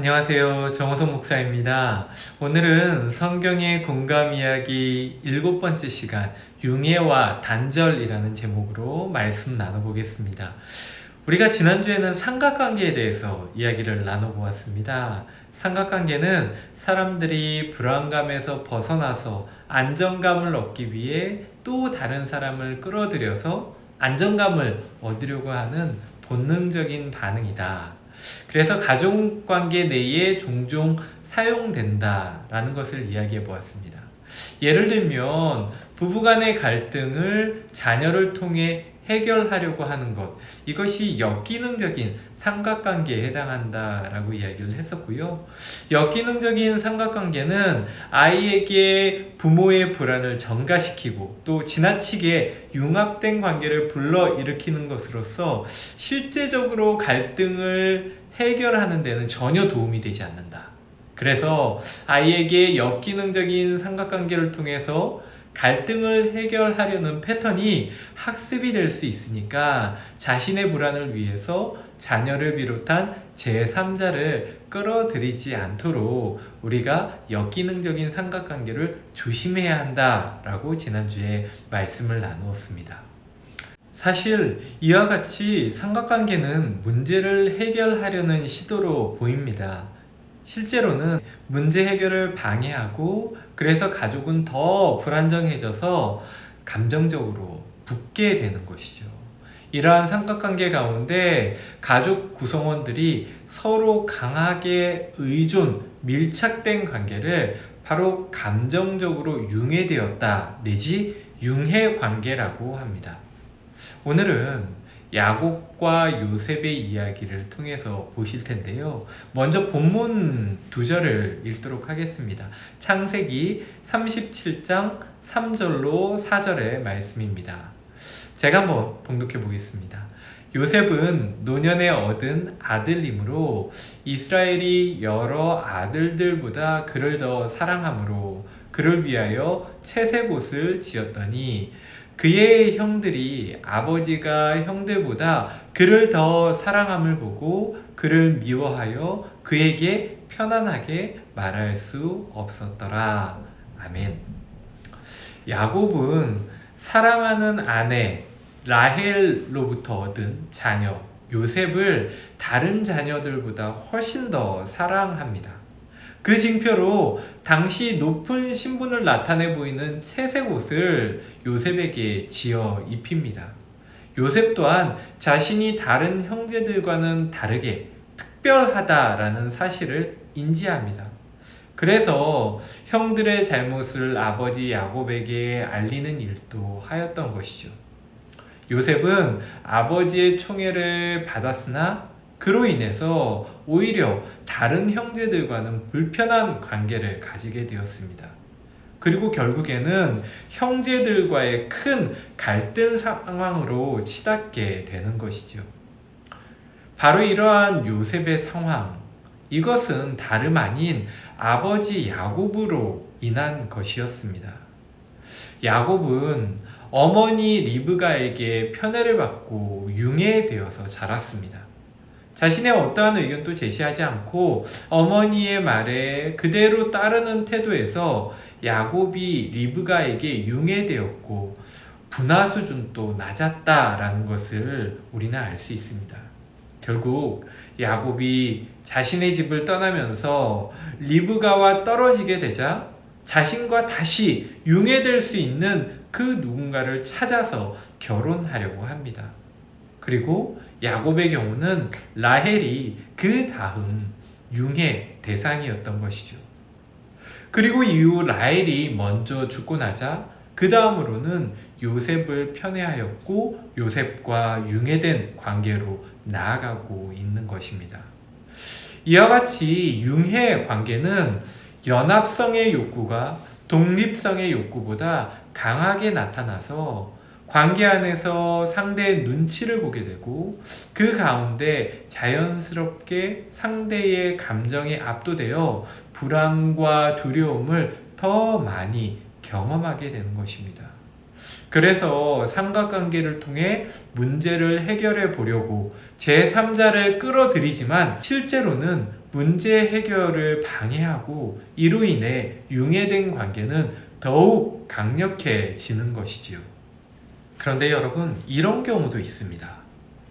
안녕하세요. 정호성 목사입니다. 오늘은 성경의 공감 이야기 7번째 시간, 융애와 단절이라는 제목으로 말씀 나눠보겠습니다. 우리가 지난주에는 삼각관계에 대해서 이야기를 나눠보았습니다. 삼각관계는 사람들이 불안감에서 벗어나서 안정감을 얻기 위해 또 다른 사람을 끌어들여서 안정감을 얻으려고 하는 본능적인 반응이다. 그래서 가족관계 내에 종종 사용된다라는 것을 이야기해 보았습니다. 예를 들면 부부간의 갈등을 자녀를 통해 해결하려고 하는 것, 이것이 역기능적인 삼각관계에 해당한다라고 이야기를 했었고요. 역기능적인 삼각관계는 아이에게 부모의 불안을 전가시키고 또 지나치게 융합된 관계를 불러일으키는 것으로서 실제적으로 갈등을 해결하는 데는 전혀 도움이 되지 않는다. 그래서 아이에게 역기능적인 삼각관계를 통해서 갈등을 해결하려는 패턴이 학습이 될 수 있으니까 자신의 불안을 위해서 자녀를 비롯한 제3자를 끌어들이지 않도록 우리가 역기능적인 삼각관계를 조심해야 한다라고 지난주에 말씀을 나누었습니다. 사실 이와 같이 삼각관계는 문제를 해결하려는 시도로 보입니다. 실제로는 문제 해결을 방해하고 그래서 가족은 더 불안정해져서 감정적으로 붙게 되는 것이죠. 이러한 삼각관계 가운데 가족 구성원들이 서로 강하게 의존, 밀착된 관계를 바로 감정적으로 융해되었다 내지 융해관계라고 합니다. 오늘은 야곱과 요셉의 이야기를 통해서 보실 텐데요. 먼저 본문 2절을 읽도록 하겠습니다. 창세기 37장 3절로 4절의 말씀입니다. 제가 한번 봉독해 보겠습니다. 요셉은 노년에 얻은 아들이므로 이스라엘이 여러 아들들보다 그를 더 사랑하므로 그를 위하여 채색옷을 지었더니 그의 형들이 아버지가 형들보다 그를 더 사랑함을 보고 그를 미워하여 그에게 편안하게 말할 수 없었더라. 아멘. 야곱은 사랑하는 아내 라헬로부터 얻은 자녀 요셉을 다른 자녀들보다 훨씬 더 사랑합니다. 그 징표로 당시 높은 신분을 나타내 보이는 채색 옷을 요셉에게 지어 입힙니다. 요셉 또한 자신이 다른 형제들과는 다르게 특별하다라는 사실을 인지합니다. 그래서 형들의 잘못을 아버지 야곱에게 알리는 일도 하였던 것이죠. 요셉은 아버지의 총애를 받았으나 그로 인해서 오히려 다른 형제들과는 불편한 관계를 가지게 되었습니다. 그리고 결국에는 형제들과의 큰 갈등 상황으로 치닫게 되는 것이죠. 바로 이러한 요셉의 상황, 이것은 다름 아닌 아버지 야곱으로 인한 것이었습니다. 야곱은 어머니 리브가에게 편애를 받고 융해되어서 자랐습니다. 자신의 어떠한 의견도 제시하지 않고 어머니의 말에 그대로 따르는 태도에서 야곱이 리브가에게 융해되었고 분화 수준도 낮았다라는 것을 우리는 알 수 있습니다. 결국 야곱이 자신의 집을 떠나면서 리브가와 떨어지게 되자 자신과 다시 융해될 수 있는 그 누군가를 찾아서 결혼하려고 합니다. 그리고 야곱의 경우는 라헬이 그 다음 융해 대상이었던 것이죠. 그리고 이후 라헬이 먼저 죽고 나자 그 다음으로는 요셉을 편애하였고 요셉과 융해된 관계로 나아가고 있는 것입니다. 이와 같이 융해 관계는 연합성의 욕구가 독립성의 욕구보다 강하게 나타나서 관계 안에서 상대의 눈치를 보게 되고 그 가운데 자연스럽게 상대의 감정에 압도되어 불안과 두려움을 더 많이 경험하게 되는 것입니다. 그래서 삼각관계를 통해 문제를 해결해 보려고 제3자를 끌어들이지만 실제로는 문제 해결을 방해하고 이로 인해 융해된 관계는 더욱 강력해지는 것이지요. 그런데 여러분, 이런 경우도 있습니다.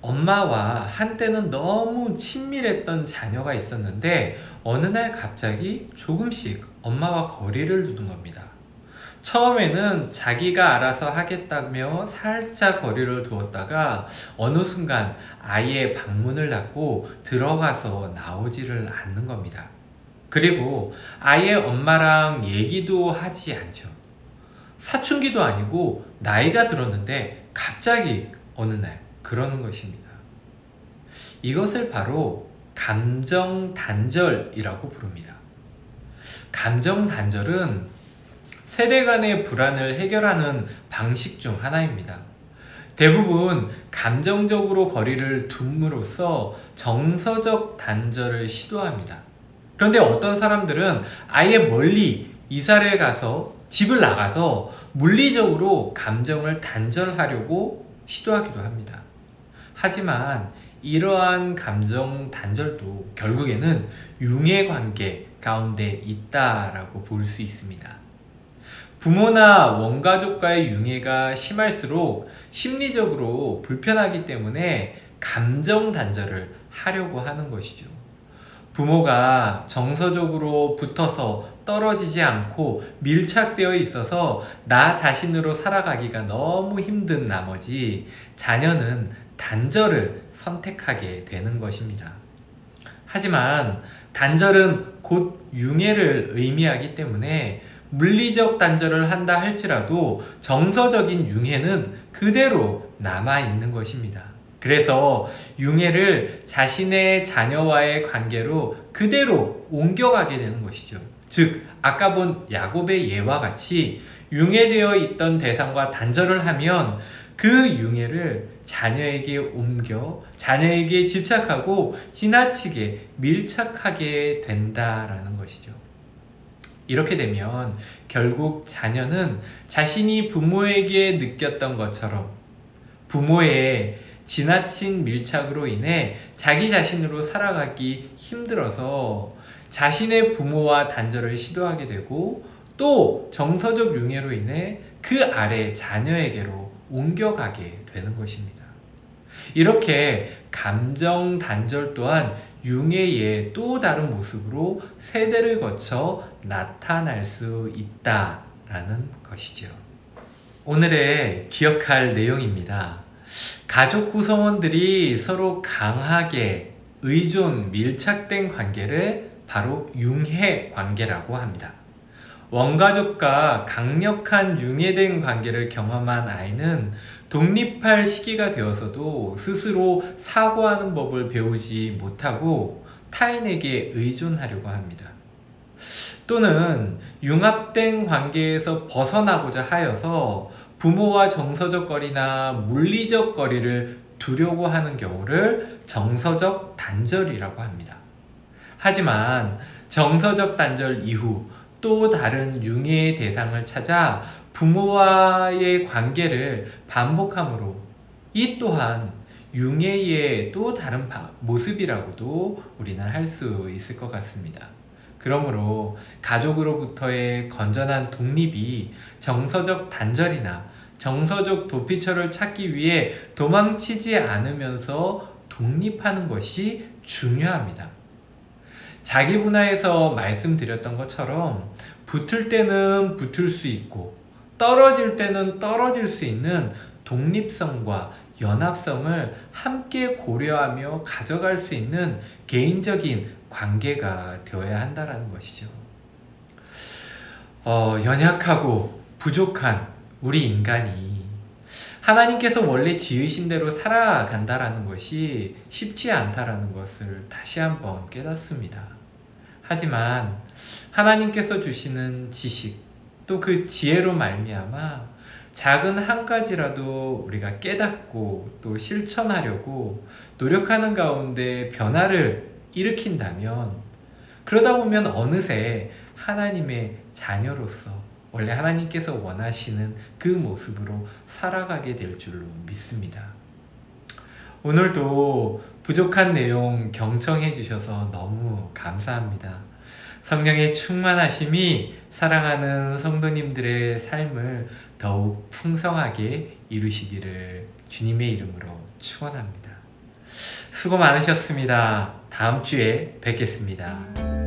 엄마와 한때는 너무 친밀했던 자녀가 있었는데 어느 날 갑자기 조금씩 엄마와 거리를 두는 겁니다. 처음에는 자기가 알아서 하겠다며 살짝 거리를 두었다가 어느 순간 아예 방문을 닫고 들어가서 나오지를 않는 겁니다. 그리고 아예 엄마랑 얘기도 하지 않죠. 사춘기도 아니고 나이가 들었는데 갑자기 어느 날 그러는 것입니다. 이것을 바로 감정 단절이라고 부릅니다. 감정 단절은 세대 간의 불안을 해결하는 방식 중 하나입니다. 대부분 감정적으로 거리를 둠으로써 정서적 단절을 시도합니다. 그런데 어떤 사람들은 아예 멀리 이사를 가서 집을 나가서 물리적으로 감정을 단절하려고 시도하기도 합니다. 하지만 이러한 감정 단절도 결국에는 융해 관계 가운데 있다라고 볼 수 있습니다. 부모나 원가족과의 융해가 심할수록 심리적으로 불편하기 때문에 감정 단절을 하려고 하는 것이죠. 부모가 정서적으로 붙어서 떨어지지 않고 밀착되어 있어서 나 자신으로 살아가기가 너무 힘든 나머지 자녀는 단절을 선택하게 되는 것입니다. 하지만 단절은 곧 융해를 의미하기 때문에 물리적 단절을 한다 할지라도 정서적인 융해는 그대로 남아있는 것입니다. 그래서 융해를 자신의 자녀와의 관계로 그대로 옮겨가게 되는 것이죠. 즉, 아까 본 야곱의 예와 같이 융해되어 있던 대상과 단절을 하면 그 융해를 자녀에게 옮겨 자녀에게 집착하고 지나치게 밀착하게 된다라는 것이죠. 이렇게 되면 결국 자녀는 자신이 부모에게 느꼈던 것처럼 부모의 지나친 밀착으로 인해 자기 자신으로 살아가기 힘들어서 자신의 부모와 단절을 시도하게 되고 또 정서적 융해로 인해 그 아래 자녀에게로 옮겨가게 되는 것입니다. 이렇게 감정 단절 또한 융해의 또 다른 모습으로 세대를 거쳐 나타날 수 있다라는 것이죠. 오늘의 기억할 내용입니다. 가족 구성원들이 서로 강하게 의존, 밀착된 관계를 바로 융해 관계라고 합니다. 원가족과 강력한 융해된 관계를 경험한 아이는 독립할 시기가 되어서도 스스로 사고하는 법을 배우지 못하고 타인에게 의존하려고 합니다. 또는 융합된 관계에서 벗어나고자 하여서 부모와 정서적 거리나 물리적 거리를 두려고 하는 경우를 정서적 단절이라고 합니다. 하지만 정서적 단절 이후 또 다른 융해의 대상을 찾아 부모와의 관계를 반복함으로 이 또한 융해의 또 다른 모습이라고도 우리는 할 수 있을 것 같습니다. 그러므로 가족으로부터의 건전한 독립이 정서적 단절이나 정서적 도피처를 찾기 위해 도망치지 않으면서 독립하는 것이 중요합니다. 자기 분야에서 말씀드렸던 것처럼 붙을 때는 붙을 수 있고 떨어질 때는 떨어질 수 있는 독립성과 연합성을 함께 고려하며 가져갈 수 있는 개인적인 관계가 되어야 한다는 것이죠. 연약하고 부족한 우리 인간이 하나님께서 원래 지으신 대로 살아간다라는 것이 쉽지 않다라는 것을 다시 한번 깨닫습니다. 하지만 하나님께서 주시는 지식 또 그 지혜로 말미암아 작은 한 가지라도 우리가 깨닫고 또 실천하려고 노력하는 가운데 변화를 일으킨다면 그러다 보면 어느새 하나님의 자녀로서 원래 하나님께서 원하시는 그 모습으로 살아가게 될 줄로 믿습니다. 오늘도 부족한 내용 경청해 주셔서 너무 감사합니다. 성령의 충만하심이 사랑하는 성도님들의 삶을 더욱 풍성하게 이루시기를 주님의 이름으로 축원합니다. 수고 많으셨습니다. 다음 주에 뵙겠습니다.